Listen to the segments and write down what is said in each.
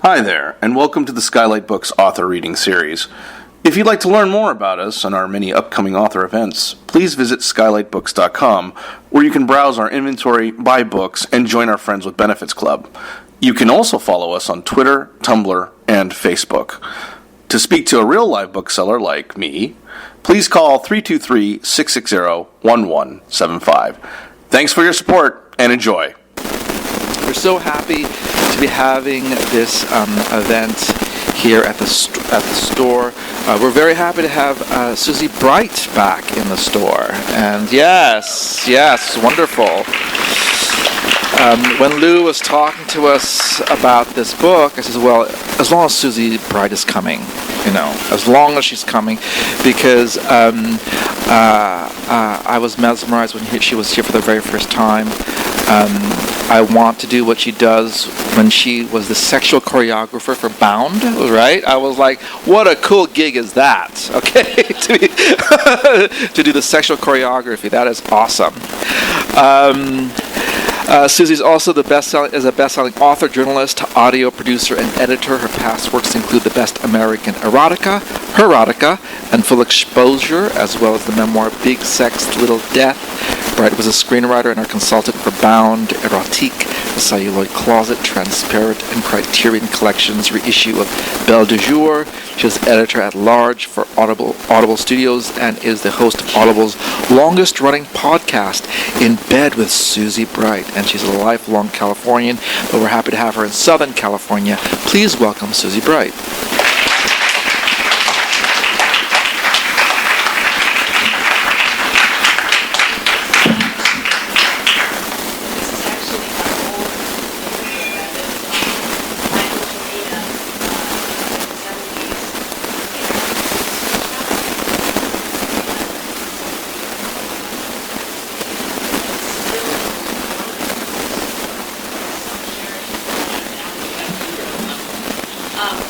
Hi there, and welcome to the Skylight Books author reading series. If you'd like to learn more about us and our many upcoming author events, please visit skylightbooks.com, where you can browse our inventory, buy books, and join our Friends with Benefits Club. You can also follow us on Twitter, Tumblr, and Facebook. To speak to a real live bookseller like me, please call 323-660-1175. Thanks for your support, and enjoy. We're so happy to be having this event here at the store. We're very happy to have Susie Bright back in the store. And yes, wonderful. When Lou was talking to us about this book, I said, well, as long as Susie Bright is coming, as long as she's coming, because I was mesmerized when she was here for the very first time. I want to do what she does when she was the sexual choreographer for Bound, right? I was like, what a cool gig is that, okay? To do the sexual choreography, that is awesome. Susie's also a best-selling author, journalist, audio producer, and editor. Her past works include The Best American Erotica, Hirahara, and Full Exposure, as well as the memoir Big Sex, Little Death. Bright was a screenwriter and our consultant for Bound, Erotique, The Celluloid Closet, Transparent, and Criterion Collections reissue of Belle de Jour. She is editor-at-large for Audible Studios and is the host of Audible's longest-running podcast, In Bed with Susie Bright. And she's a lifelong Californian, but we're happy to have her in Southern California. Please welcome Susie Bright.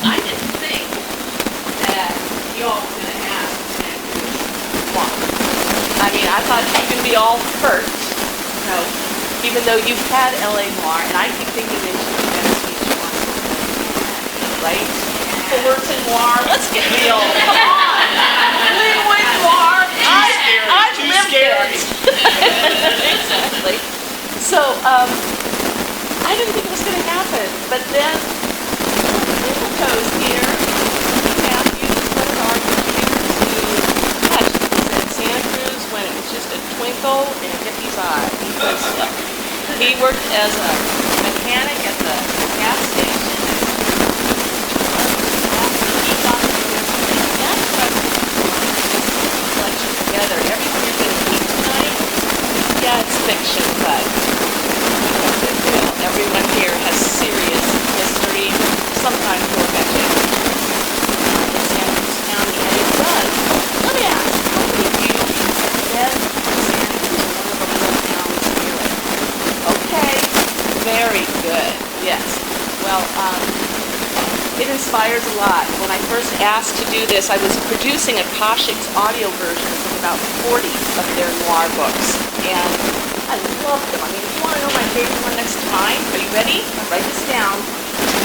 I didn't think that y'all were going to ask why. I mean, I thought you can be all hurt, even though you've had L.A. Noir, and I keep thinking that you can teach one, right? Fullerton Noir, let's get real. Come on. Linwood Noir, I've lived it. Exactly. So, I didn't think it was going to happen, but then goes here, Mathews, what an argument here to at Santa Cruz when it was just a twinkle in a hippie's eye. He worked as a mechanic at the gas station. He got collection together. Everything you're going to meet tonight, yeah, it's fiction, but everyone here has serious history. Sometimes more magic in Santa Cruz County, and it does. Let me ask, how many of you read Santa Cruz, one of the little towns here? Okay, very good, yes. Well, it inspires a lot. When I first asked to do this, I was producing Akashic's audio versions of about 40 of their noir books, and I loved them. I mean, if you want to know my favorite one next time, are you ready? Write this down.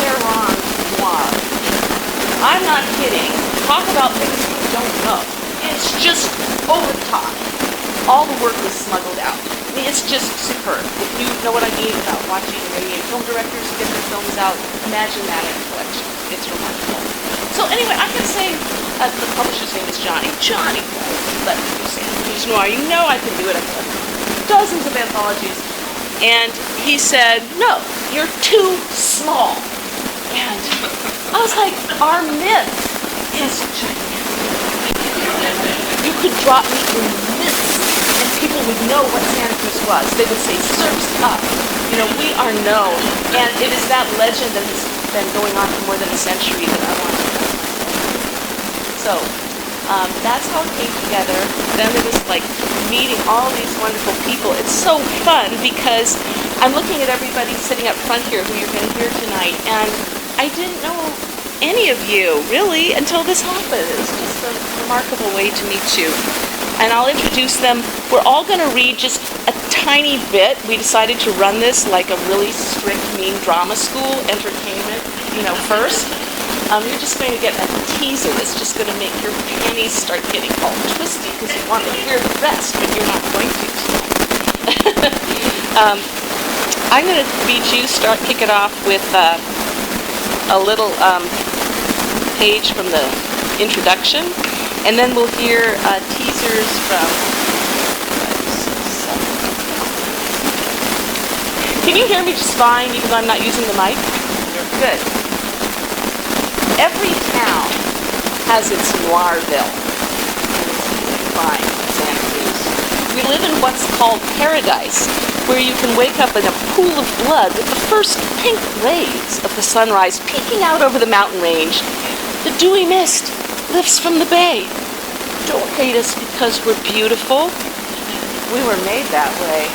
Hirahara Noir. I'm not kidding. Talk about things you don't know. It's just over the top. All the work was smuggled out. I mean, it's just superb. If you know what I mean about watching Iranian film directors get their films out, imagine that in a collection. It's remarkable. So anyway, I can say, the publisher's name is Johnny. Johnny, let me do Santa Cruz Noir. You know I can do it. I've done dozens of anthologies. And he said, no, you're too small. And I was like, our myth is gigantic. You could drop me in myths and people would know what Santa Cruz was. They would say, surf's up. We are known. And it is that legend that has been going on for more than a century that I want to know. So, that's how it came together. Then it was like meeting all these wonderful people. It's so fun because I'm looking at everybody sitting up front here who you're going to hear tonight, and I didn't know any of you really until this happened. It was just a remarkable way to meet you. And I'll introduce them. We're all going to read just a tiny bit. We decided to run this like a really strict, mean drama school entertainment. first, you're just going to get a teaser that's just going to make your panties start getting all twisty because you want to hear the rest, but you're not going to. I'm going to kick it off with a little page from the introduction, and then we'll hear teasers from... Can you hear me just fine, even though I'm not using the mic? Good. Every town has its Noirville. Fine, Santa Cruz. We live in what's called paradise, where you can wake up in a pool of blood with the first pink rays of the sunrise peeking out over the mountain range. The dewy mist lifts from the bay. Don't hate us because we're beautiful. We were made that way.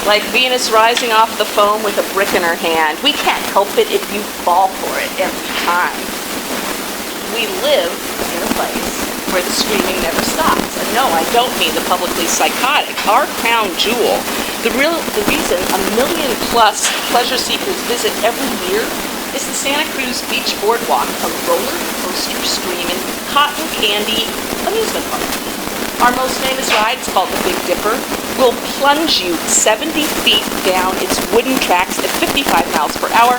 Like Venus rising off the foam with a brick in her hand. We can't help it if you fall for it every time. We live in a place where the screaming never stops. And no, I don't mean the publicly psychotic. Our crown jewel, the reason 1 million plus pleasure seekers visit every year is the Santa Cruz Beach Boardwalk, a roller coaster screaming cotton candy amusement park. Our most famous ride is called the Big Dipper. Will plunge you 70 feet down its wooden tracks at 55 miles per hour.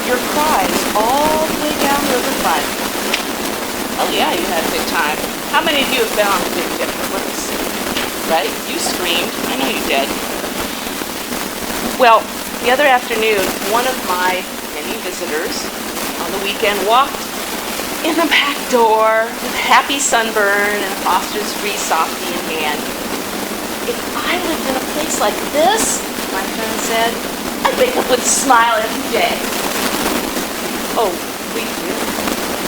Your cries all the way down Riverfront. Oh yeah, you had a good time. How many of you have been on the Big Dipper? Let me see. Right? You screamed. I know you did. Well, the other afternoon, one of my many visitors on the weekend walked in the back door with a happy sunburn and a Foster's Free softie in hand. If I lived in a place like this, my friend said, I'd wake up with a smile every day. Oh, we do.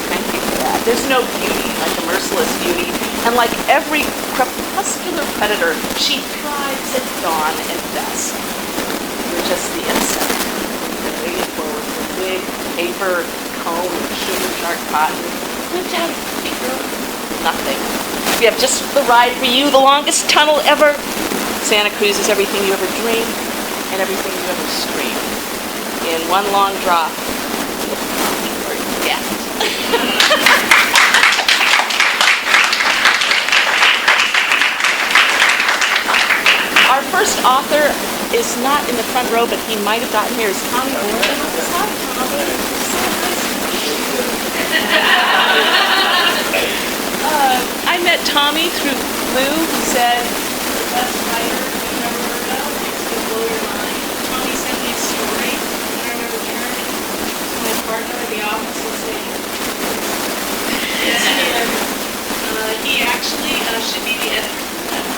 Thank you for that. There's no beauty like a merciless beauty, and like every crepuscular predator, she thrives at dawn and dusk. You're just the insect that waited forward for wig, paper, comb, and sugar shark cotton. Lived out of fear. Nothing. We have just the ride for you, the longest tunnel ever. Santa Cruz is everything you ever dreamed and everything you ever screamed. In one long drop, you'll forget. Our first author is not in the front row, but he might have gotten here. Is Tommy Orr? Hi, Tommy. I met Tommy through Lou, who said, the best writer you've ever heard of, it's going to blow your mind. Tommy sent me a story, and I remember turning to my partner in the office and saying, he actually should be the editor.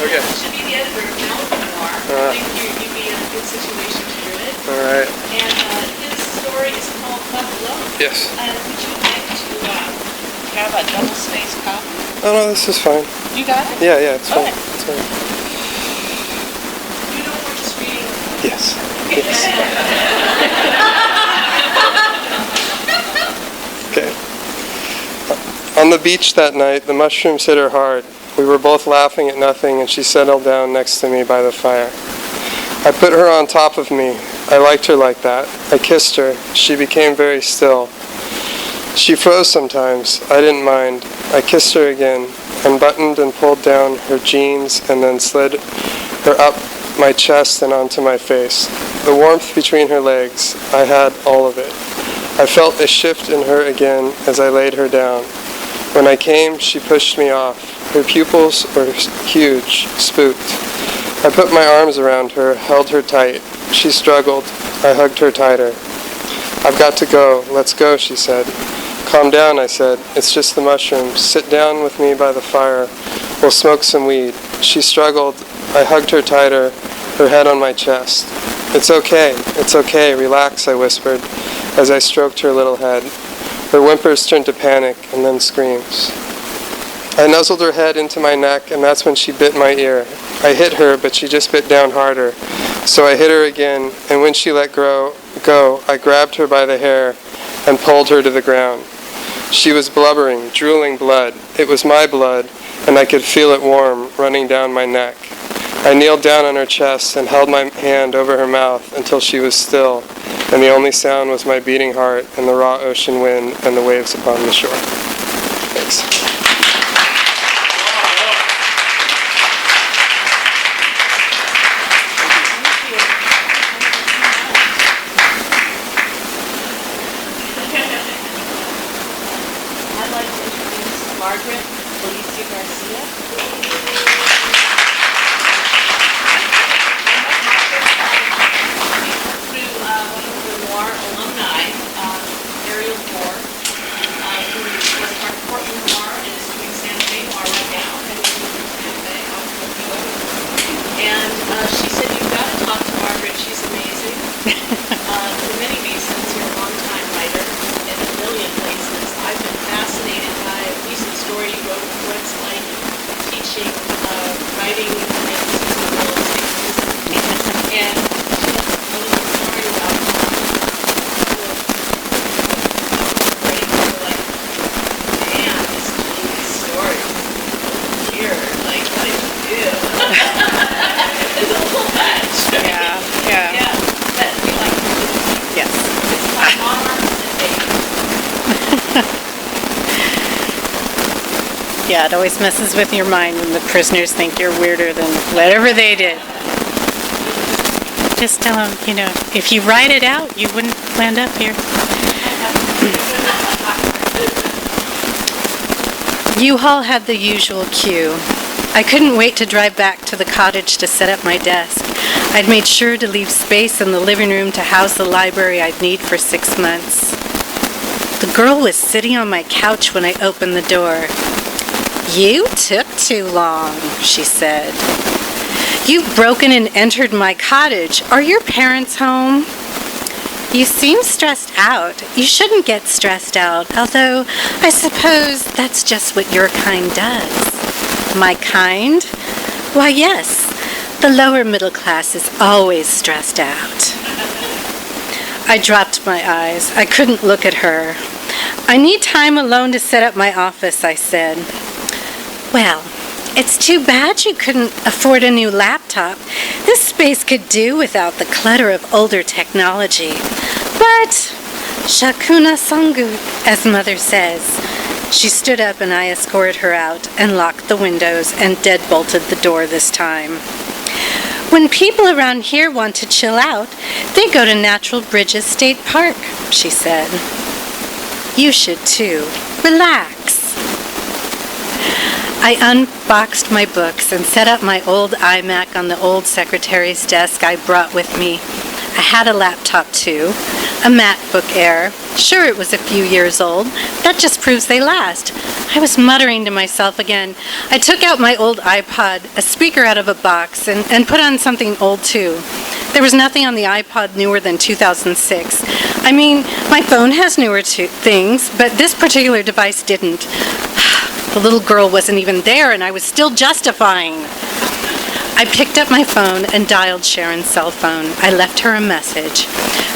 Okay. Should be the editor of Brooklyn Noir. I think you'd be in a good situation to hear it. All right. And his story is called Buffalo. Yes. Would you like to have a double-spaced copy? Oh, no, this is fine. You got it? Yeah, it's fine. Okay. It's fine. You know we're just reading. Yes. Okay. On the beach that night, the mushrooms hit her hard. We were both laughing at nothing, and she settled down next to me by the fire. I put her on top of me. I liked her like that. I kissed her. She became very still. She froze sometimes. I didn't mind. I kissed her again, unbuttoned and pulled down her jeans, and then slid her up my chest and onto my face. The warmth between her legs, I had all of it. I felt a shift in her again as I laid her down. When I came, she pushed me off. Her pupils were huge, spooked. I put my arms around her, held her tight. She struggled. I hugged her tighter. I've got to go. Let's go, she said. Calm down, I said. It's just the mushrooms. Sit down with me by the fire. We'll smoke some weed. She struggled. I hugged her tighter, her head on my chest. It's okay, relax, I whispered, as I stroked her little head. Her whimpers turned to panic, and then screams. I nuzzled her head into my neck, and that's when she bit my ear. I hit her, but she just bit down harder. So I hit her again, and when she let go, I grabbed her by the hair and pulled her to the ground. She was blubbering, drooling blood. It was my blood, and I could feel it warm, running down my neck. I kneeled down on her chest and held my hand over her mouth until she was still. and the only sound was my beating heart and the raw ocean wind and the waves upon the shore. Thanks. I'd like to introduce Margaret, Elysia Garcia. Through one of the Noir alumni, Ariel Moore, who was part of Brooklyn Noir and is doing Santa Fe Noir right now, and moving to Santa Fe, out to And she said, "You've got to talk to Margaret. She's amazing." For many reasons, you're a long-time writer in a million places. I've been fascinated by a recent story you wrote of what it's like teaching writing in seasonal real estate. And she has a little story about writing. You're like, man, this story is weird. Like, what did you do? It's a little much. Yeah. But we like to do. Yes. It's like arms and babies. Yeah, it always messes with your mind when the prisoners think you're weirder than whatever they did. Just tell them, if you write it out, you wouldn't land up here. U-Haul had the usual queue. I couldn't wait to drive back to the cottage to set up my desk. I'd made sure to leave space in the living room to house the library I'd need for 6 months. The girl was sitting on my couch when I opened the door. "You took too long," she said. "You've broken and entered my cottage. Are your parents home?" "You seem stressed out. You shouldn't get stressed out, although I suppose that's just what your kind does." "My kind?" "Why, yes. The lower middle class is always stressed out." I dropped my eyes. I couldn't look at her. "I need time alone to set up my office," I said. "Well, it's too bad you couldn't afford a new laptop. This space could do without the clutter of older technology. But Shakuna Sangu, as Mother says." She stood up and I escorted her out and locked the windows and deadbolted the door this time. "When people around here want to chill out, they go to Natural Bridges State Park," she said. "You should too. Relax." I unboxed my books and set up my old iMac on the old secretary's desk I brought with me. I had a laptop too, a MacBook Air. Sure, it was a few years old. That just proves they last. I was muttering to myself again. I took out my old iPod, a speaker out of a box, and put on something old too. There was nothing on the iPod newer than 2006. I mean, my phone has newer things, but this particular device didn't. The little girl wasn't even there, and I was still justifying. I picked up my phone and dialed Sharon's cell phone. I left her a message.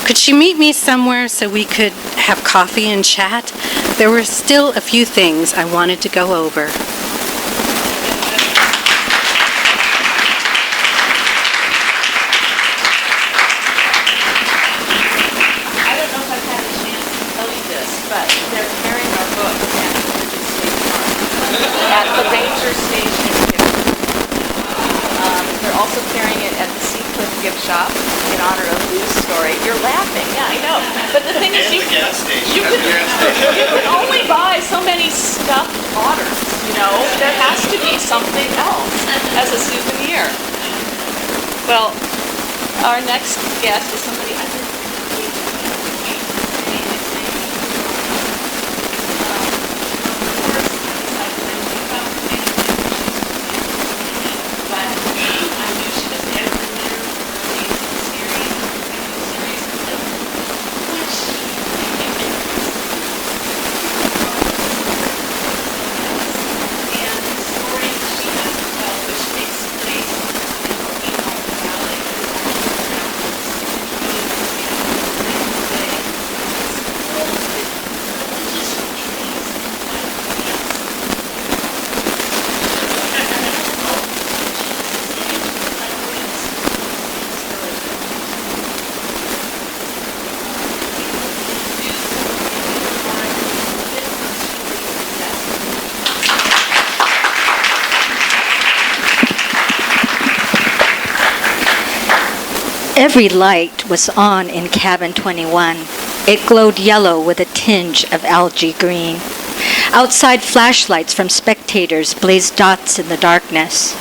Could she meet me somewhere so we could have coffee and chat? There were still a few things I wanted to go over. I don't know if I've had a chance to tell you this, but they're carrying our book at Bridges State Park, at the Ranger Station gift shop. They're also carrying it at the Seacliff gift shop in honor of Lou's story. You're laughing, yeah, I know. But the thing is, you can only buy so many stuffed otters, There has to be something else as a souvenir. Well, our next guest is somebody I think Every light was on in cabin 21. It glowed yellow with a tinge of algae green. Outside, flashlights from spectators blazed dots in the darkness.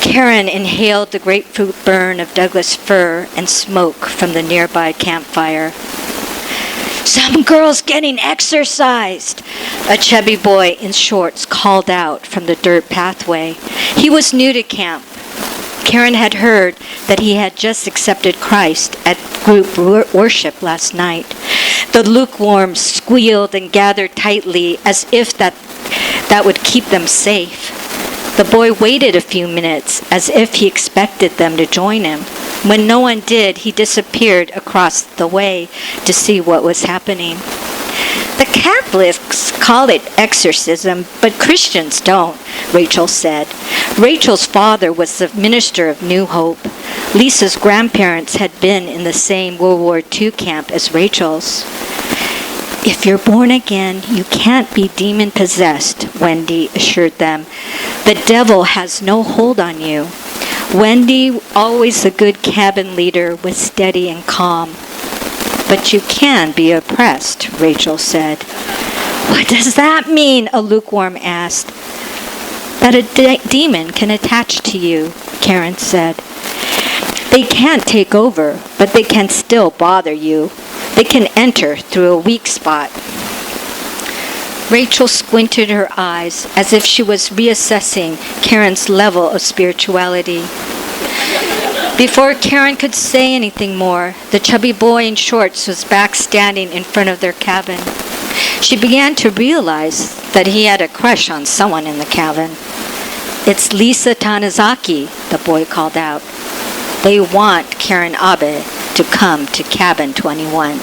Karen inhaled the grapefruit burn of Douglas fir and smoke from the nearby campfire. "Some girl's getting exercised," a chubby boy in shorts called out from the dirt pathway. He was new to camp. Karen had heard that he had just accepted Christ at group worship last night. The lukewarms squealed and gathered tightly as if that would keep them safe. The boy waited a few minutes as if he expected them to join him. When no one did, he disappeared across the way to see what was happening. "The Catholics call it exorcism, but Christians don't," Rachel said. Rachel's father was the minister of New Hope. Lisa's grandparents had been in the same World War II camp as Rachel's. "If you're born again, you can't be demon-possessed," Wendy assured them. "The devil has no hold on you." Wendy, always a good cabin leader, was steady and calm. "But you can be oppressed," Rachel said. "What does that mean?" a lukewarm asked. "That a demon can attach to you," Karen said. "They can't take over, but they can still bother you. They can enter through a weak spot." Rachel squinted her eyes as if she was reassessing Karen's level of spirituality. Before Karen could say anything more, the chubby boy in shorts was back standing in front of their cabin. She began to realize that he had a crush on someone in the cabin. "It's Lisa Tanizaki," the boy called out. "They want Karen Abe to come to cabin 21.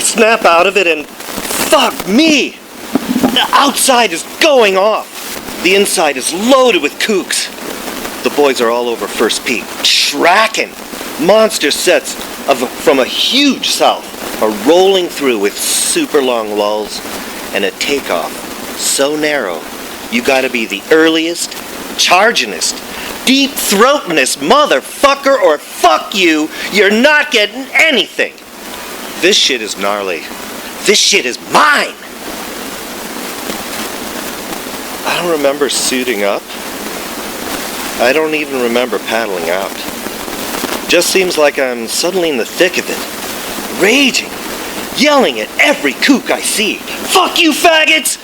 Snap out of it and fuck me! The outside is going off. The inside is loaded with kooks. The boys are all over First Peak, tracking. Monster sets from a huge south are rolling through with super long lulls and a takeoff so narrow you gotta be the earliest, chargingest, deep-throatingest motherfucker or fuck you, you're not getting anything. This shit is gnarly. This shit is mine. I don't remember suiting up. I don't even remember paddling out. Just seems like I'm suddenly in the thick of it, raging, yelling at every kook I see. Fuck you, faggots!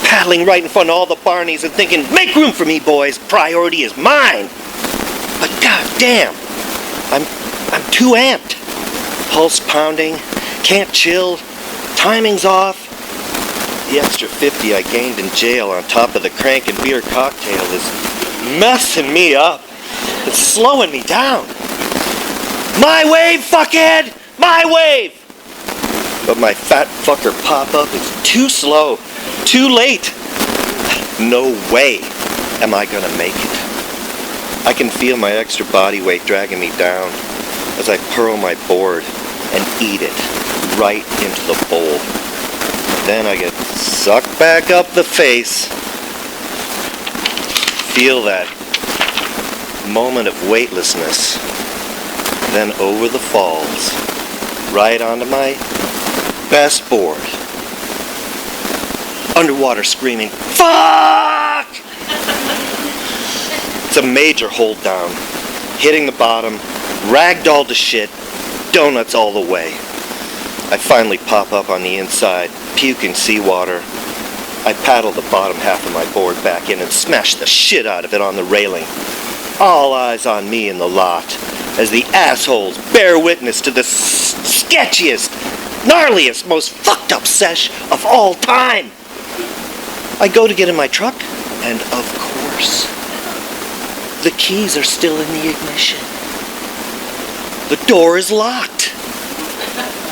Paddling right in front of all the Barneys and thinking, make room for me, boys. Priority is mine. But goddamn, I'm too amped. Pulse pounding, can't chill, timing's off. The extra 50 I gained in jail on top of the crank and beer cocktail is messing me up. It's slowing me down. My wave, fuckhead! My wave! But my fat fucker pop-up is too slow, too late. No way am I gonna make it. I can feel my extra body weight dragging me down as I pearl my board and eat it right into the bowl. Then I get sucked back up the face. Feel that moment of weightlessness. Then over the falls, right onto my best board. Underwater screaming, fuck! It's a major hold down. Hitting the bottom, ragdoll to shit, donuts all the way. I finally pop up on the inside, puking seawater. I paddle the bottom half of my board back in and smash the shit out of it on the railing. All eyes on me in the lot, as the assholes bear witness to the sketchiest, gnarliest, most fucked up sesh of all time. I go to get in my truck, and of course, the keys are still in the ignition. The door is locked.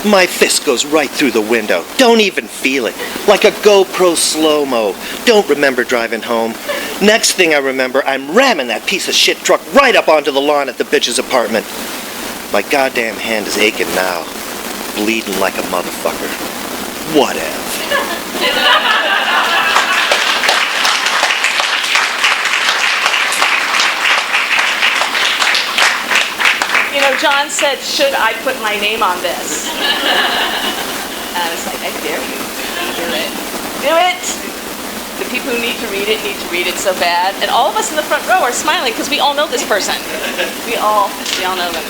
My fist goes right through the window. Don't even feel it. Like a GoPro slow-mo. Don't remember driving home. Next thing I remember, I'm ramming that piece of shit truck right up onto the lawn at the bitch's apartment. My goddamn hand is aching now. Bleeding like a motherfucker. Whatever. You know, John said, should I put my name on this? And I was like, I dare you. Do it. Do it! The people who need to read it so bad. And all of us in the front row are smiling because we all know this person. We all know them.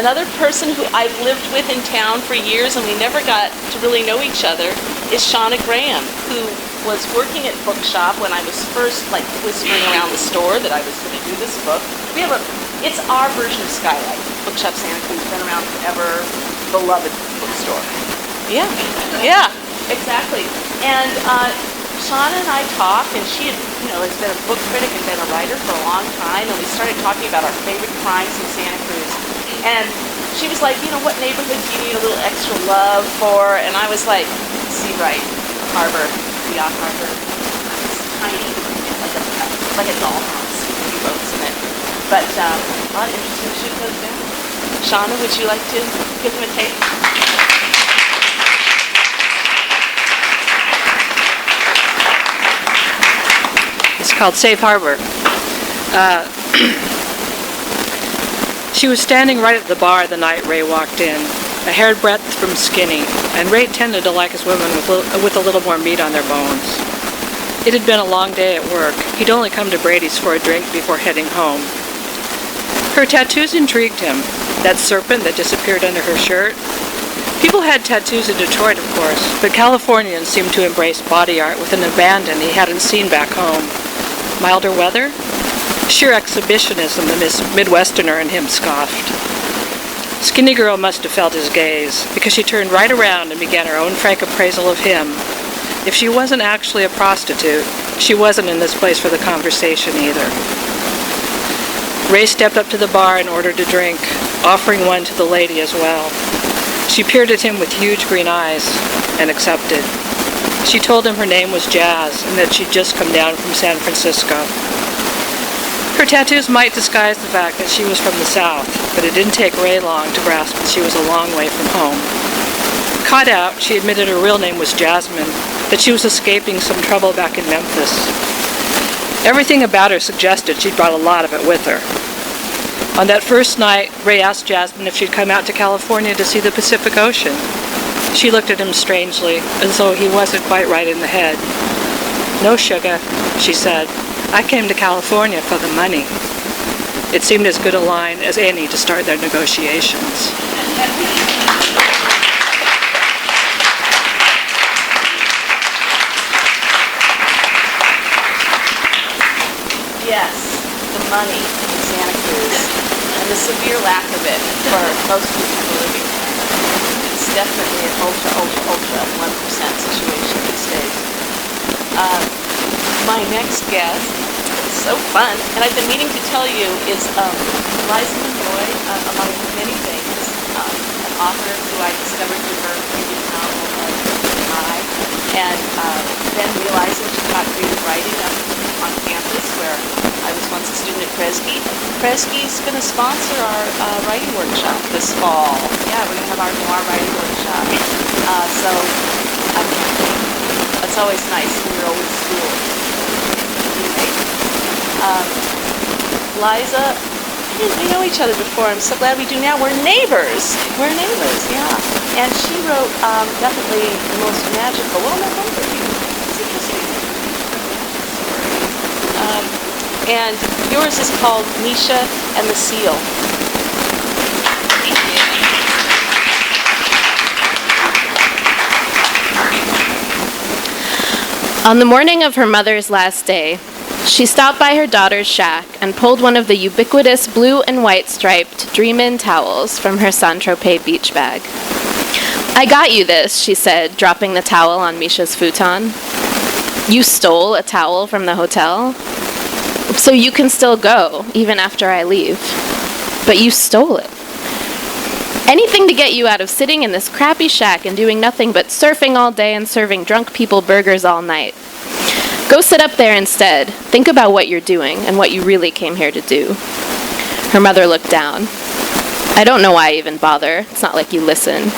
Another person who I've lived with in town for years and we never got to really know each other is Seana Graham, who was working at Bookshop when I was first whispering around the store that I was going to do this book. It's our version of Skylight. Bookshop Santa Cruz, been around forever, beloved bookstore. Yeah, exactly. And Seana and I talked, and she had, has been a book critic and been a writer for a long time, and we started talking about our favorite crimes in Santa Cruz. And she was like, what neighborhood do you need a little extra love for? And I was like, Seabright, Harbor, the Yacht Harbor. It's tiny, like a dollhouse with a few boats in it. But a lot of interesting shit goes down. Seana, would you like to give them a tape? It's called Safe Harbor. She was standing right at the bar the night Ray walked in, a hair's breadth from skinny, and Ray tended to like his women with a little more meat on their bones. It had been a long day at work. He'd only come to Brady's for a drink before heading home. Her tattoos intrigued him. That serpent that disappeared under her shirt. People had tattoos in Detroit, of course, but Californians seemed to embrace body art with an abandon he hadn't seen back home. Milder weather? Sheer exhibitionism, the Midwesterner in him scoffed. Skinny Girl must have felt his gaze, because she turned right around and began her own frank appraisal of him. If she wasn't actually a prostitute, she wasn't in this place for the conversation either. Ray stepped up to the bar and ordered a drink, offering one to the lady as well. She peered at him with huge green eyes and accepted. She told him her name was Jazz and that she'd just come down from San Francisco. Her tattoos might disguise the fact that she was from the South, but it didn't take Ray long to grasp that she was a long way from home. Caught out, she admitted her real name was Jasmine, that she was escaping some trouble back in Memphis. Everything about her suggested she'd brought a lot of it with her. On that first night, Ray asked Jasmine if she'd come out to California to see the Pacific Ocean. She looked at him strangely, as though he wasn't quite right in the head. "No, sugar," she said. I came to California for the money. It seemed as good a line as any to start their negotiations. Yes, the money in Santa Cruz, and the severe lack of it for most people living there. It's definitely an ultra 1% situation these days. My next guest, so fun, and I've been meaning to tell you, is Liza Monroy, among many things, an author who I discovered through her previous novel, I, and then realizing she taught creative writing on campus where I was once a student at CRUZ. CRUZ's going to sponsor our writing workshop this fall. Yeah, we're going to have our noir writing workshop. So I'm happy. It's always nice when you're always school. Liza, we know each other before. I'm so glad we do now. We're neighbors. Yeah. And she wrote definitely the most magical. Well, no wonder you. It's interesting. And yours is called Misha and the Seal. On the morning of her mother's last day, she stopped by her daughter's shack and pulled one of the ubiquitous blue and white striped Dream In towels from her Saint-Tropez beach bag. "I got you this," she said, dropping the towel on Misha's futon. "You stole a towel from the hotel? So you can still go, even after I leave. But you stole it. Anything to get you out of sitting in this crappy shack and doing nothing but surfing all day and serving drunk people burgers all night. Go sit up there instead. Think about what you're doing and what you really came here to do." Her mother looked down. "I don't know why I even bother. It's not like you listen."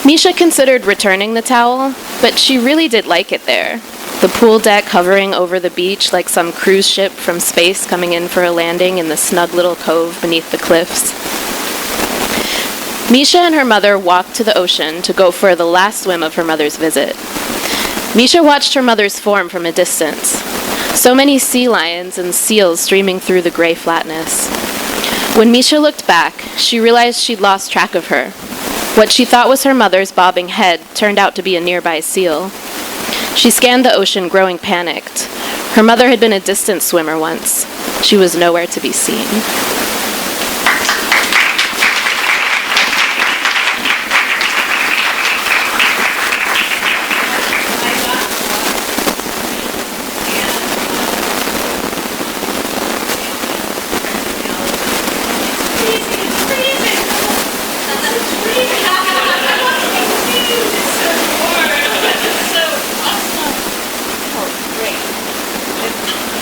Misha considered returning the towel, but she really did like it there. The pool deck hovering over the beach like some cruise ship from space coming in for a landing in the snug little cove beneath the cliffs. Misha and her mother walked to the ocean to go for the last swim of her mother's visit. Misha watched her mother's form from a distance. So many sea lions and seals streaming through the gray flatness. When Misha looked back, she realized she'd lost track of her. What she thought was her mother's bobbing head turned out to be a nearby seal. She scanned the ocean, growing panicked. Her mother had been a distant swimmer once. She was nowhere to be seen.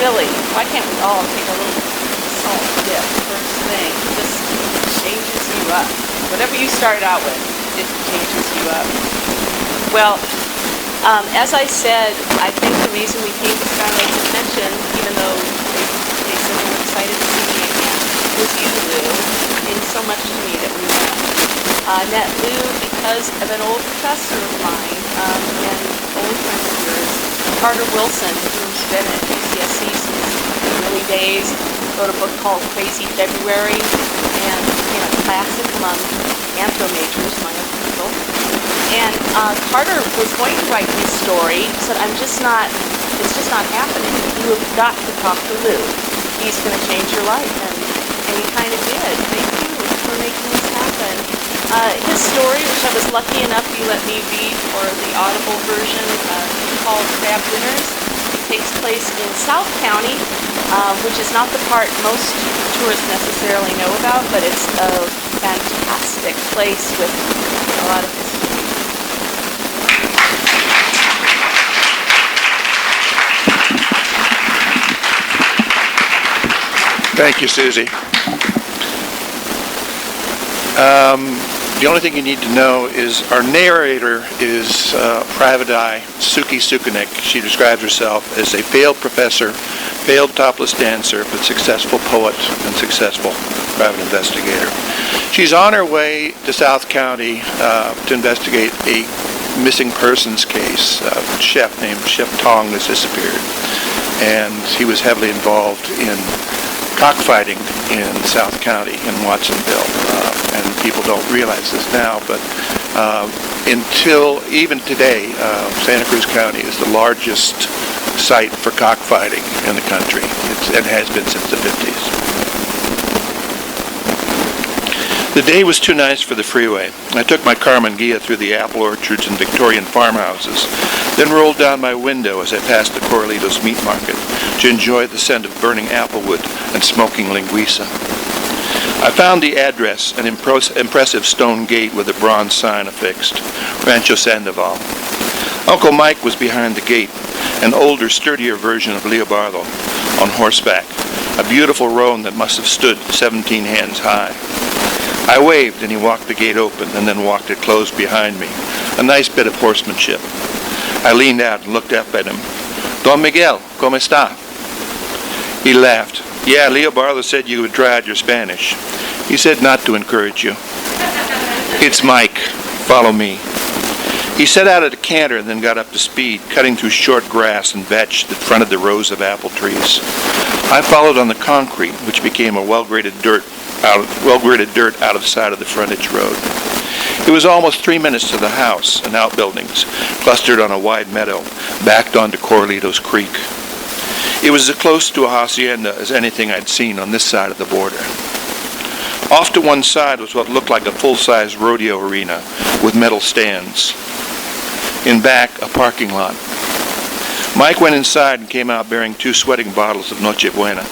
Really, why can't we all take a little salt dip first thing? It just changes you up. Whatever you started out with, it changes you up. Well, as I said, I think the reason we came to Skylight Convention, even though they said they were excited to see me again, was you, Lou, means so much to me that we met. I met Lou because of an old professor of mine and old friend of yours, Carter Wilson, who's been at UCSC since the early days, wrote a book called Crazy February, and became a classic among anthro majors, among other people. And Carter was going to write his story, said, it's just not happening. You have got to talk to Lou. He's going to change your life. And he kind of did. Thank you for making this happen. His story, which I was lucky enough you let me read for the Audible version, called Crab Dinners, takes place in South County, which is not the part most tourists necessarily know about, but it's a fantastic place with a lot of history. Thank you, Susie. The only thing you need to know is our narrator is private eye Suki Sukanik. She describes herself as a failed professor, failed topless dancer, but successful poet and successful private investigator. She's on her way to South County to investigate a missing persons case. A chef named Chef Tong has disappeared. and he was heavily involved in cockfighting in South County in Watsonville. And people don't realize this now, but until even today, Santa Cruz County is the largest site for cockfighting in the country. It has been since the 50s. The day was too nice for the freeway. I took my car Manguilla through the apple orchards and Victorian farmhouses, then rolled down my window as I passed the Corralitos meat market to enjoy the scent of burning applewood and smoking linguiça. I found the address, an impressive stone gate with a bronze sign affixed, Rancho Sandoval. Uncle Mike was behind the gate, an older, sturdier version of Leobardo, on horseback, a beautiful roan that must have stood 17 hands high. I waved, and he walked the gate open and then walked it closed behind me, a nice bit of horsemanship. I leaned out and looked up at him. Don Miguel, ¿cómo está? He laughed. Yeah, Leobardo said you would try out your Spanish. He said not to encourage you. It's Mike. Follow me. He set out at a canter and then got up to speed, cutting through short grass and vetch that fronted the rows of apple trees. I followed on the concrete, which became a well-graded dirt out of the side of the frontage road. It was almost 3 minutes to the house and outbuildings, clustered on a wide meadow, backed onto Corralitos Creek. It was as close to a hacienda as anything I'd seen on this side of the border. Off to one side was what looked like a full-size rodeo arena with metal stands. In back, a parking lot. Mike went inside and came out bearing 2 sweating bottles of Noche Buena.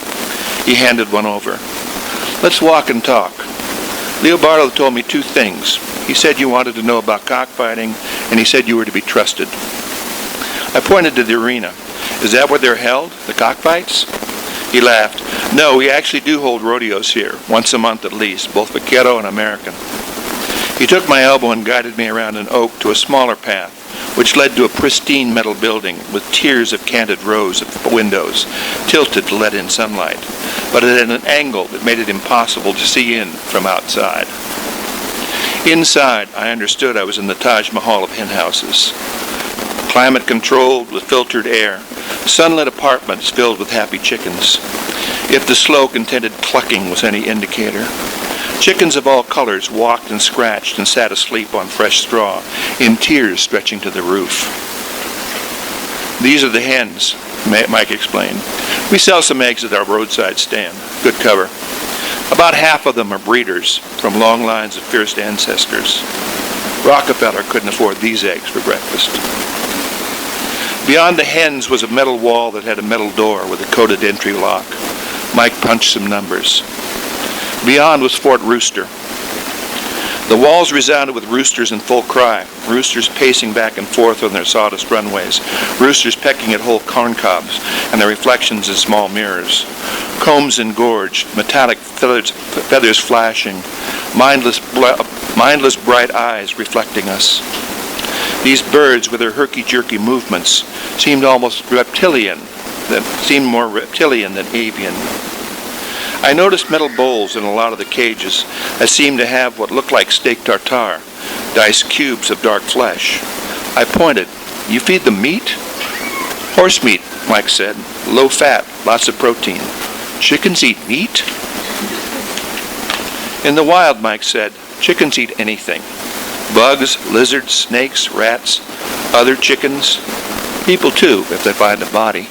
He handed one over. Let's walk and talk. Leobardo told me 2 things. He said you wanted to know about cockfighting, and he said you were to be trusted. I pointed to the arena. Is that where they're held, the cockfights? He laughed. No, we actually do hold rodeos here, once a month at least, both vaquero and American. He took my elbow and guided me around an oak to a smaller path, which led to a pristine metal building with tiers of canted rows of windows, tilted to let in sunlight, but at an angle that made it impossible to see in from outside. Inside, I understood I was in the Taj Mahal of hen houses. Climate-controlled with filtered air, sunlit apartments filled with happy chickens. If the slow, contented clucking was any indicator, chickens of all colors walked and scratched and sat asleep on fresh straw, in tiers stretching to the roof. These are the hens, Mike explained. We sell some eggs at our roadside stand. Good cover. About half of them are breeders from long lines of fierce ancestors. Rockefeller couldn't afford these eggs for breakfast. Beyond the hens was a metal wall that had a metal door with a coded entry lock. Mike punched some numbers. Beyond was Fort Rooster. The walls resounded with roosters in full cry, roosters pacing back and forth on their sawdust runways, roosters pecking at whole corn cobs and their reflections in small mirrors, combs engorged, metallic feathers flashing, mindless bright eyes reflecting us. These birds, with their herky-jerky movements, seemed almost reptilian, more reptilian than avian. I noticed metal bowls in a lot of the cages that seemed to have what looked like steak tartare, diced cubes of dark flesh. I pointed. You feed them meat? Horse meat, Mike said. Low fat, lots of protein. Chickens eat meat? In the wild, Mike said, chickens eat anything. Bugs, lizards, snakes, rats, other chickens. People too, if they find a body.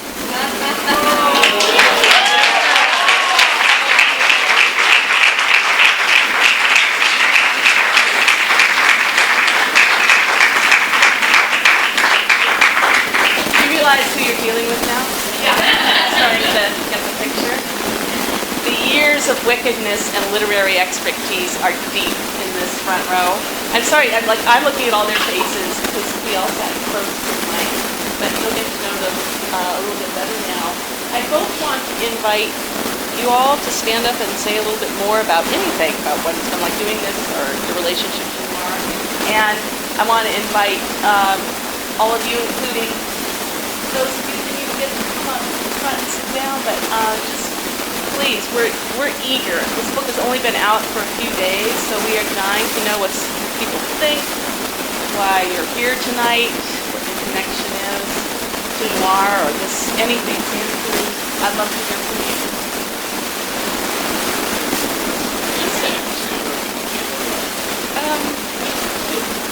Who you're dealing with now? Yeah. Starting to get the picture. The years of wickedness and literary expertise are deep in this front row. I'm sorry, I'm looking at all their faces because we all sat close to the mic, but you'll get to know them a little bit better now. I both want to invite you all to stand up and say a little bit more about anything, about what it's been like doing this or your relationship to Noir. And I want to invite all of you, including those of you that you get to come up front and sit down, but just please, we're eager. This book has only been out for a few days, so we are dying to know what people think, why you're here tonight, what your connection is to Noir or this anything. I'd love to hear from you.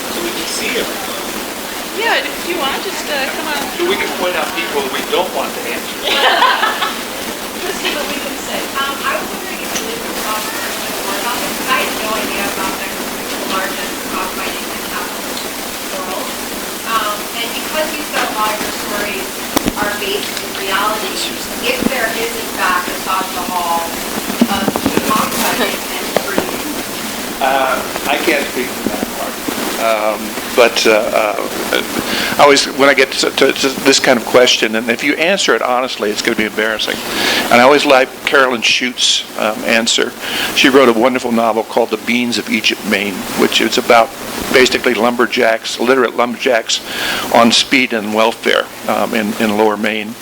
So we can see everything. Yeah, if you want, just come on. So we can point out people we don't want to answer. Let's see what we can say. I was wondering if you could talk a little bit more about this, because I had no idea about the largest cockfighting in the world. And because you said a lot of your stories are based in reality, if there is in fact a Taj Mahal of cockfighting and trees. I can't speak to that part. But I always, when I get to this kind of question, and if you answer it honestly, it's going to be embarrassing. And I always like Carolyn Schute's answer. She wrote a wonderful novel called The Beans of Egypt, Maine, which is about basically lumberjacks, illiterate lumberjacks on speed and welfare in lower Maine.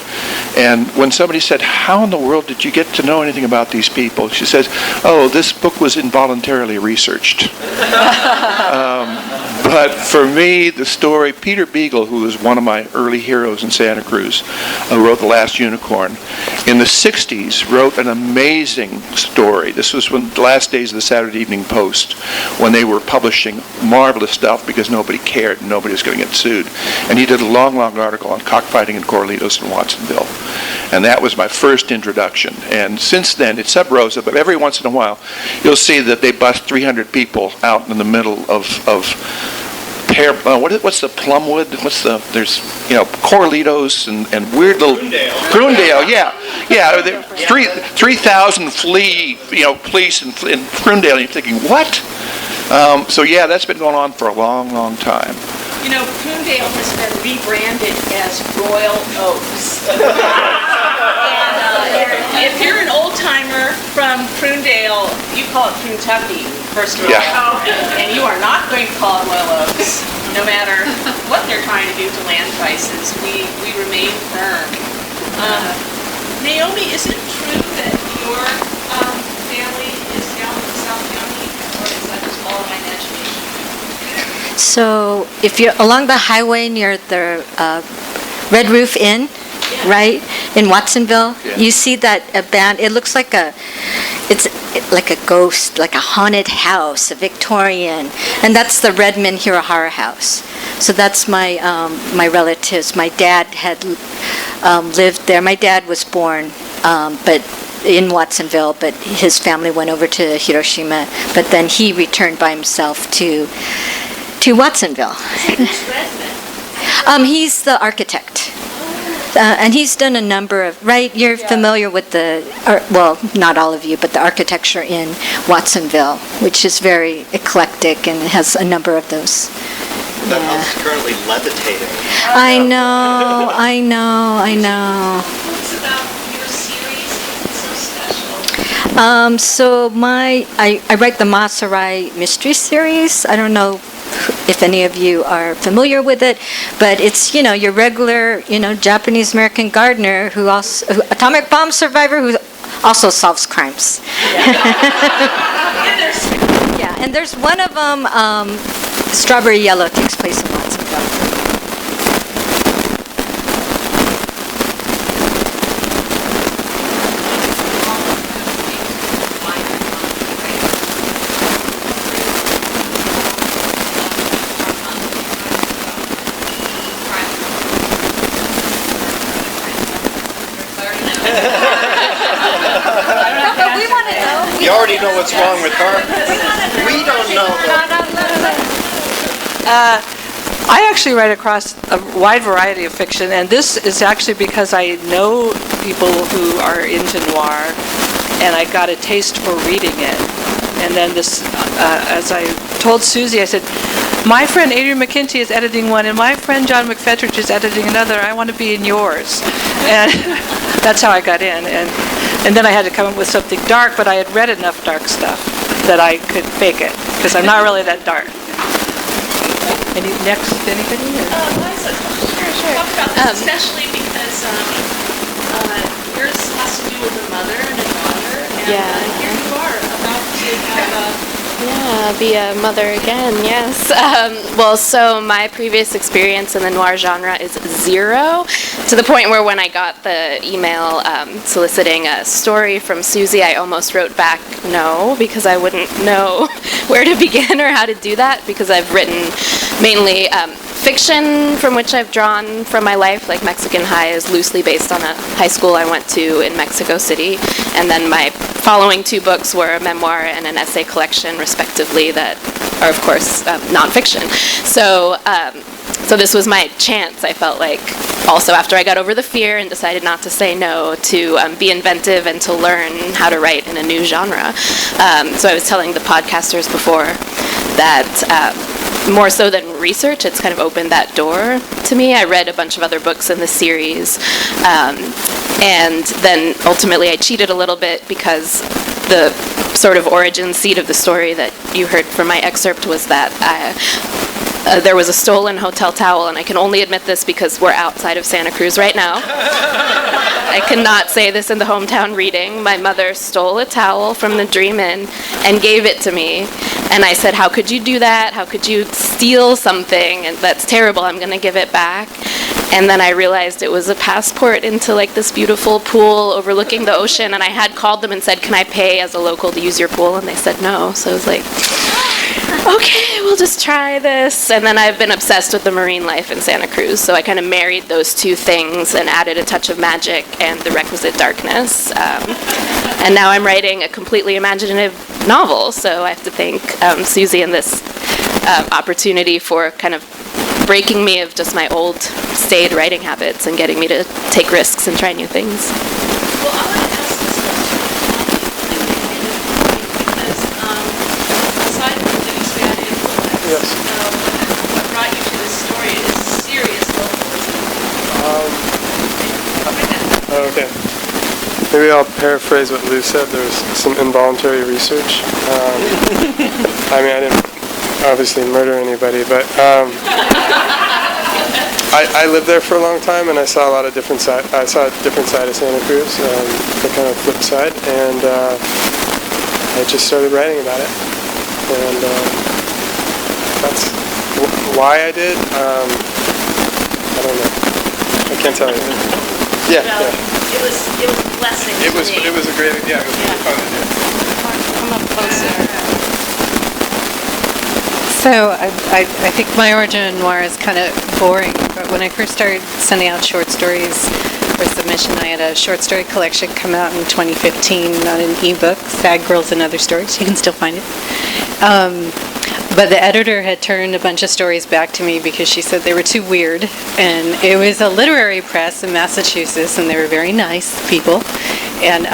And when somebody said, how in the world did you get to know anything about these people? She says, oh, this book was involuntarily researched. But for me, the story, Peter Beagle, who was one of my early heroes in Santa Cruz, wrote The Last Unicorn. In the 60s, wrote an amazing story. This was when the last days of the Saturday Evening Post, when they were publishing marvelous stuff because nobody cared and nobody was going to get sued. And he did a long, long article on cockfighting in Corralitos and Watsonville. And that was my first introduction. And since then, it's sub rosa, but every once in a while, you'll see that they bust 300 people out in the middle of what's the Plumwood? There's Corralitos and weird little Prunedale, yeah. 3,000 flee, police in Prunedale, and you're thinking, what? So yeah, that's been going on for a long, long time. Prunedale has been rebranded as Royal Oaks. And if you're an old timer from Prunedale, you call it Kentucky, first of all. Yeah. And you are not going to call it Royal Oaks, no matter what they're trying to do to land prices. We remain firm. Naomi, is it true that your family is down in South County, or is that just all my imagination? So if you're along the highway near the Red Roof Inn, right, in Watsonville, you see that a band, it looks like it's like a ghost, like a haunted house, a Victorian, and that's the Redmond Hirahara house. So that's my relatives. My dad had lived there. My dad was born, but in Watsonville, but his family went over to Hiroshima, but then he returned by himself to Watsonville. He's the architect. And he's done a number of, right, you're familiar with well, not all of you, but the architecture in Watsonville, which is very eclectic and has a number of those. That house is currently levitating. I know. What's about your series that's so special? I write the Maserai mystery series. I don't know if any of you are familiar with it, but it's your regular Japanese American gardener who atomic bomb survivor who also solves crimes. Yeah, and there's one of them. Strawberry Yellow takes place in Watsonville. You already know what's wrong with her. We don't know. I actually write across a wide variety of fiction, and this is actually because I know people who are into noir, and I got a taste for reading it. And then this, as I told Susie, I said, my friend Adrian McKinty is editing one, and my friend John McFetrich is editing another. I want to be in yours. And that's how I got in. And then I had to come up with something dark, but I had read enough dark stuff that I could fake it, because I'm not really that dark. Next, anybody? Liza, sure. Talk about this, especially because yours has to do with a mother and a daughter, and here you are about to have Yeah, be a mother again, yes. Well, so my previous experience in the noir genre is zero, to the point where when I got the email soliciting a story from Susie, I almost wrote back no, because I wouldn't know where to begin or how to do that, because I've written mainly fiction from which I've drawn from my life, like Mexican High is loosely based on a high school I went to in Mexico City, and then my following two books were a memoir and an essay collection, respectively, that are, of course, nonfiction. So this was my chance, I felt like, also after I got over the fear and decided not to say no, to be inventive and to learn how to write in a new genre. So I was telling the podcasters before that more so than research, it's kind of opened that door to me. I read a bunch of other books in the series, and then ultimately I cheated a little bit because the sort of origin seed of the story that you heard from my excerpt was that there was a stolen hotel towel, and I can only admit this because we're outside of Santa Cruz right now. I cannot say this in the hometown reading. My mother stole a towel from the Dream Inn and gave it to me, and I said, how could you do that? How could you steal something? And that's terrible, I'm going to give it back. And then I realized it was a passport into like this beautiful pool overlooking the ocean, and I had called them and said, can I pay as a local to use your pool? And they said no. So I was like, okay, we'll just try this. And then I've been obsessed with the marine life in Santa Cruz, so I kind of married those two things and added a touch of magic and the requisite darkness. And now I'm writing a completely imaginative novel, so I have to thank Susie and this opportunity for kind of breaking me of just my old staid writing habits and getting me to take risks and try new things. Well, I want to ask this question because aside from the expanded influence, Yes. what brought you to this story is serious localism. Okay. Maybe I'll paraphrase what Lou said. There was some involuntary research. I mean, I didn't obviously murder anybody, but I lived there for a long time, and I saw a lot of different side. I saw a different side of Santa Cruz, the kind of flip side, and I just started writing about it. And that's why I did. I don't know. I can't tell you. Yeah. It was a blessing. It was a great. Yeah, it was really fun to do. Come up closer. So I think my origin in noir is kind of boring, but when I first started sending out short stories for submission, I had a short story collection come out in 2015 on an ebook, Sad Girls and Other Stories. You can still find it. But the editor had turned a bunch of stories back to me because she said they were too weird. And it was a literary press in Massachusetts, and they were very nice people. And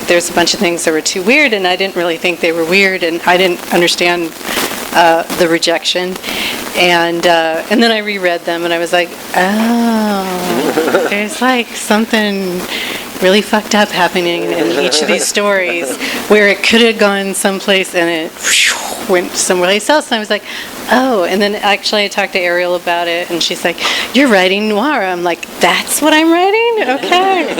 there's a bunch of things that were too weird, and I didn't really think they were weird, and I didn't understand the rejection. And then I reread them, and I was like, oh, there's like something really fucked up happening in each of these stories where it could have gone someplace and it went someplace else. And I was like, oh. And then actually I talked to Ariel about it, and she's like, you're writing noir. I'm like, that's what I'm writing? Okay.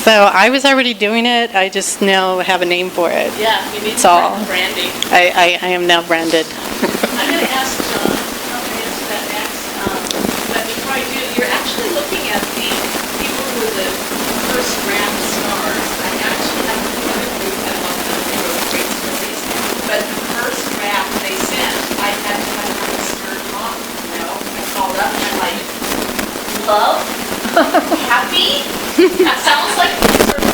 So I was already doing it. I just now have a name for it. Yeah, you need It's all. branding. I am now branded. I'm going to ask John how to answer that next. But before I do, you're actually looking at the people who were the first grand stars. I actually have a group that one of them, they wrote great stories. But the first draft they sent, I had to have a stirred off. You know, I called up and I'm like, love? Happy? That sounds like sort of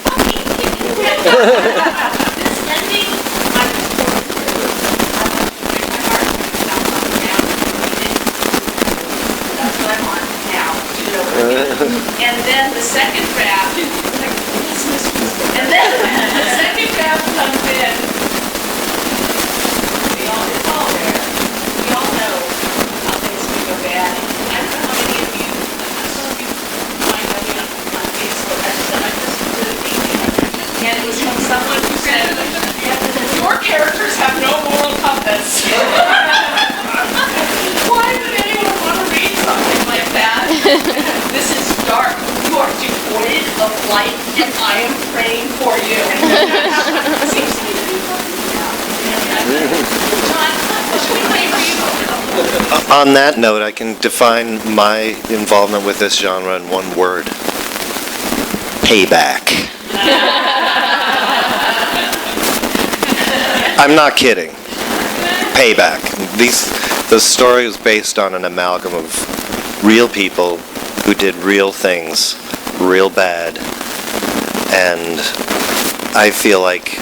fucking this ending, I was going through. I want to break my heart. That's not now. That's what I want now. Do it over again. And then the second draft, and then the second draft comes in. It's all there. We all know how things can go bad. I don't know how many of you, some of you might know me on Facebook. I just did a meeting, and it was from someone who said, your characters have no moral compass. Why would anyone want to read something like that? This is dark. You are devoid of light, and I am praying for you. Seems to me to be working out. On that note, I can define my involvement with this genre in one word. Payback. I'm not kidding. Payback. The story was based on an amalgam of real people who did real things, real bad, and I feel like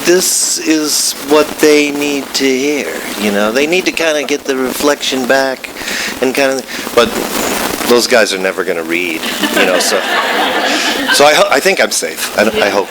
this is what they need to hear. You know, they need to kind of get the reflection back, and but those guys are never going to read. You know, so I think I'm safe. I hope.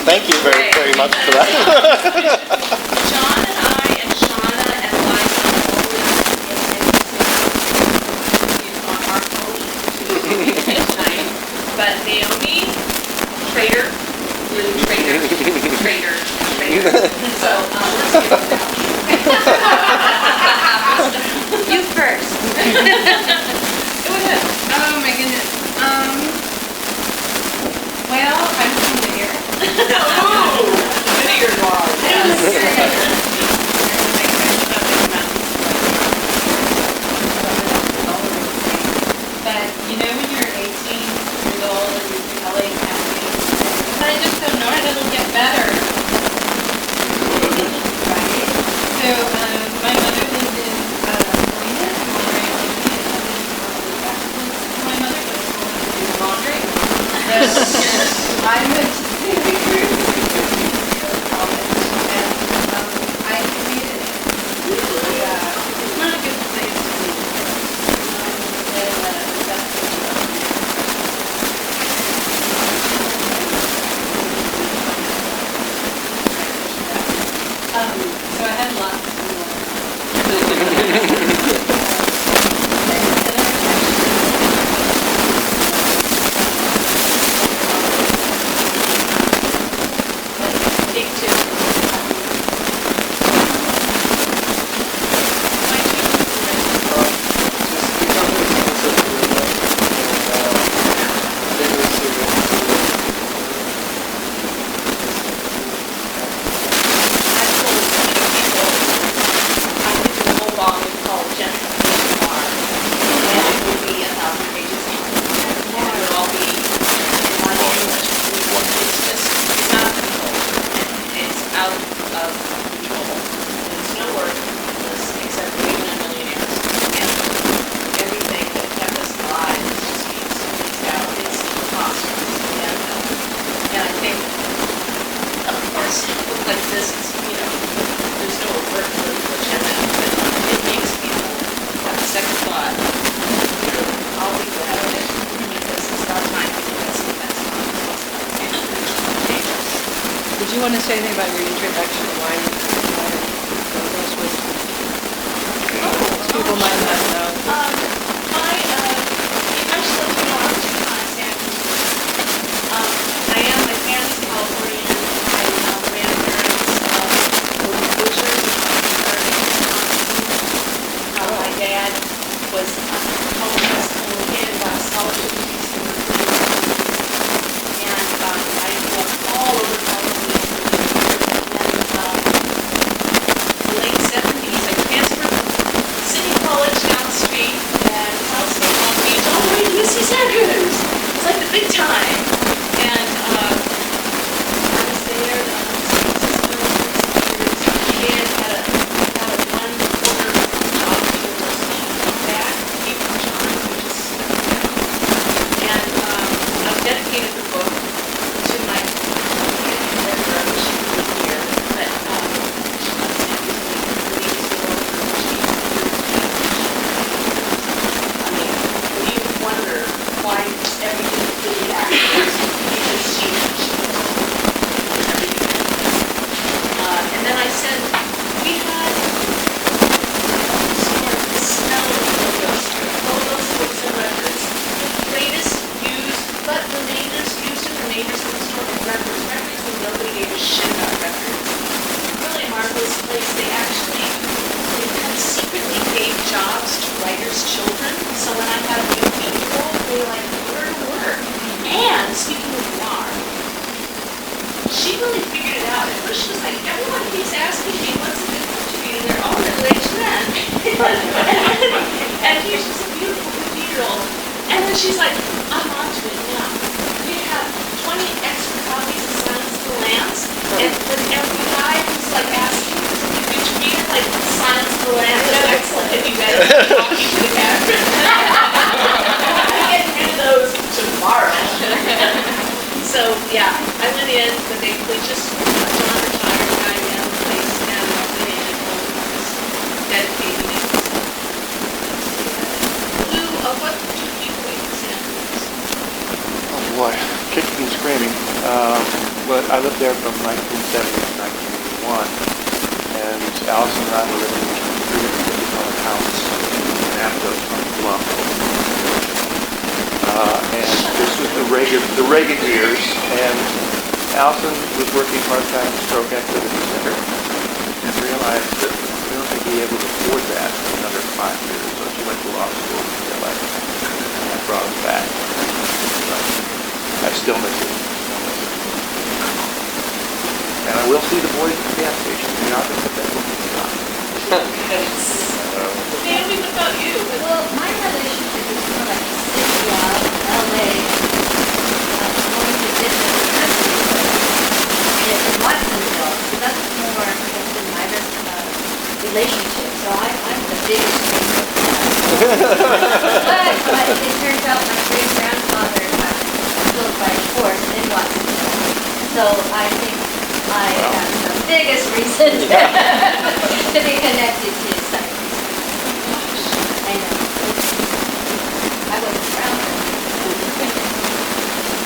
Thank you very, very much for that. John and I and Seana and Liza on our phone tonight. But Naomi, traitor, really traitor. So let's get it out. You first. Go ahead. Oh my goodness. Well, I'm from there. Vinegar noir. But you know when you're 18 years old and you're LA County, I just don't know it, it'll get better. Right? So my mother lived in Elysia and Monroy, my mother was going to do laundry. So I went to Santa Cruz college and I hated it. It's not a good place to be. So I had lots Did you want to say anything about your introduction to wine? People might not know. I am my family's Californian. My grandparents were butchers. My dad was homeless and located by scholarship to Houston. And I grew up all over California. And friend. And he's just a beautiful 50-year-old. And then she's like, I'm on to it now. We have 20 extra copies of Silence of the Lambs. And for every guy who's like asking to read it, like Silence of the Lambs is excellent. And you guys are talking to the characters. I get rid of those tomorrow. So yeah, I went in, but they just John retired, guy down the place, and they was dedicated it. Lou, what do you think Oh boy, kicking and screaming. Well, I lived there from 1970 to 1981, and Allison and I were living in a $350 house in Aptos on the bluff. And this was the Reagan years, and Allison was working part-time at Stroke Activity Center and realized that we don't think we'd be able to afford that in another 5 years, so she went to law school in LA, and that brought us back. So I still miss it. And I will see the boys at the gas station. They're not going to put that book in the shop. Naomi, what about you? Well, my relationship is more like a city of LA, going to visit university, and in Watsonville. So that's more has been my relationship. So I'm the biggest fan of that. But it turns out my great grandfather was killed by a horse in Watsonville. So I think I have the biggest reason to be connected to his site. I know. I wasn't around then.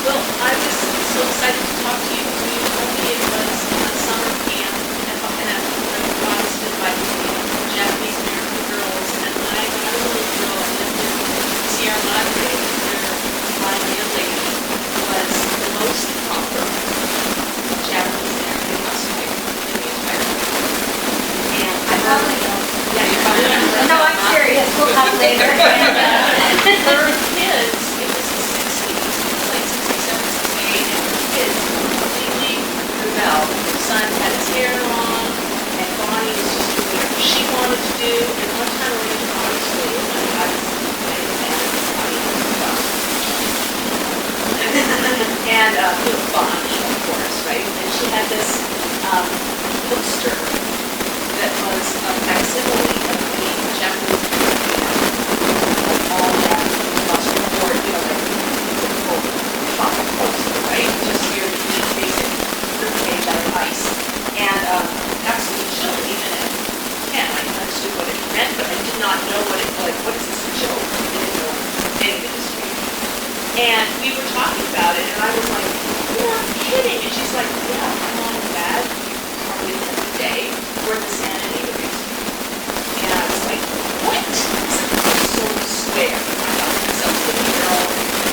Well, I was so excited to talk to you. You told me it was a summer camp and I was invited to Japanese American girls. And when I was a little girl, I lived in Sierra Madre, where my real lady was the most proper Japanese American housewife in the entire world. And I probably know. yeah, you probably know. No, I'm serious. We'll talk later. Her kids, it was the 60s, late 67, 68, and her kids completely rebelled. Her son had his hair long, and Bonnie was just doing whatever she wanted to do. And one time we went to Bonnie's school, and I was Bonnie and Bonnie, of course, right? And she had this poster that was a facsimile of the Japanese all Japanese Western board, you know, like typical shop poster, right? Just your basic fruit page out of ice. And absolutely chilling, even at 10. I understood what it meant, but I did not know what it was. Like, what is this a joke? I didn't know any of this. And we were talking about it, and I was like, you're not kidding. And she's like, yeah, my mom and dad, probably every day, were the Santa Anita race. And I was like, what? I said, I'm so square. I thought myself to the girl,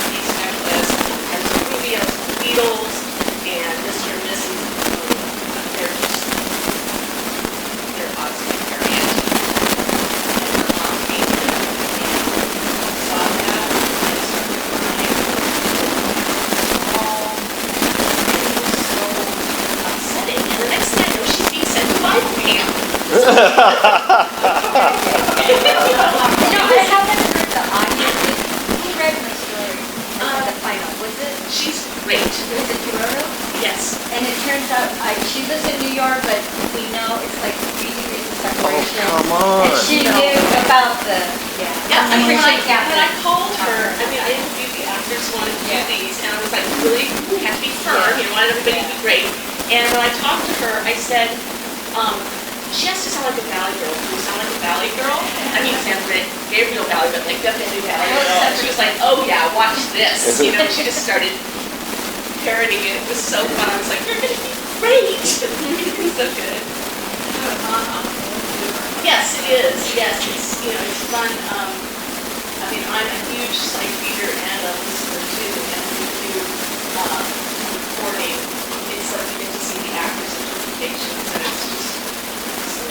these necklace, and the Rubio's Beatles, and Mr. and Mrs. They're just, they're Oscar Harriet. And her mom came in and saw that, and started crying. All, and it was so upsetting. And the next thing I know, she said, "Five p.m." No, I haven't heard the audio. Who read my story? The final, was it? She's great. Was it Hirahara? Yes. And it turns out she lives in New York, but we know it's like 3 degrees of separation. Oh, come on. And she knew about the, Yeah, I mean, appreciate when I called her, I mean, I interviewed the actors who wanted to do these, and I was like, really, had to be firm, you know, wanted everybody to be great. And when I talked to her, I said, she has to sound like a Valley girl. Do you sound like a Valley girl? I mean, San Gabriel Valley, but like definitely Valley girl. And she was like, oh yeah, watch this. You know, she just started parodying it. It was so fun. I was like, you're going to be great. It was so good. Yes, it is. Yes, it's, you know, it's fun. I mean, I'm a huge sight reader and a listener too, and we do recording. It's like you get to see the actors' interpretations, and it's just so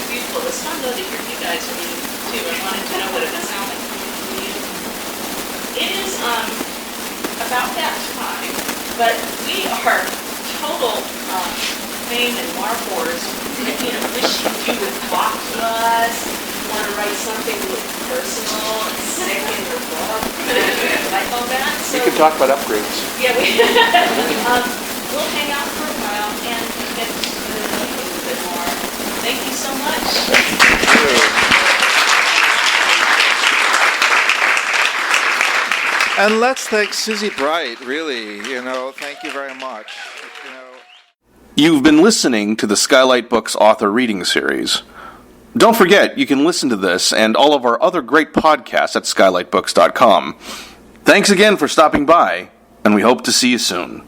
beautiful. It's fun though to hear you guys reading too. I wanted to know what it would sound like for you. It is about that time, but we are total cellophane and markers, wish you would talk to us, want to write something really personal and sick in your book, like all that. So, We can talk about upgrades. yeah, we'll hang out for a while and get to know you a little bit more. Thank you so much. And let's thank Susie Bright, really. Thank you very much. You've been listening to the Skylight Books author reading series. Don't forget, you can listen to this and all of our other great podcasts at skylightbooks.com. Thanks again for stopping by, and we hope to see you soon.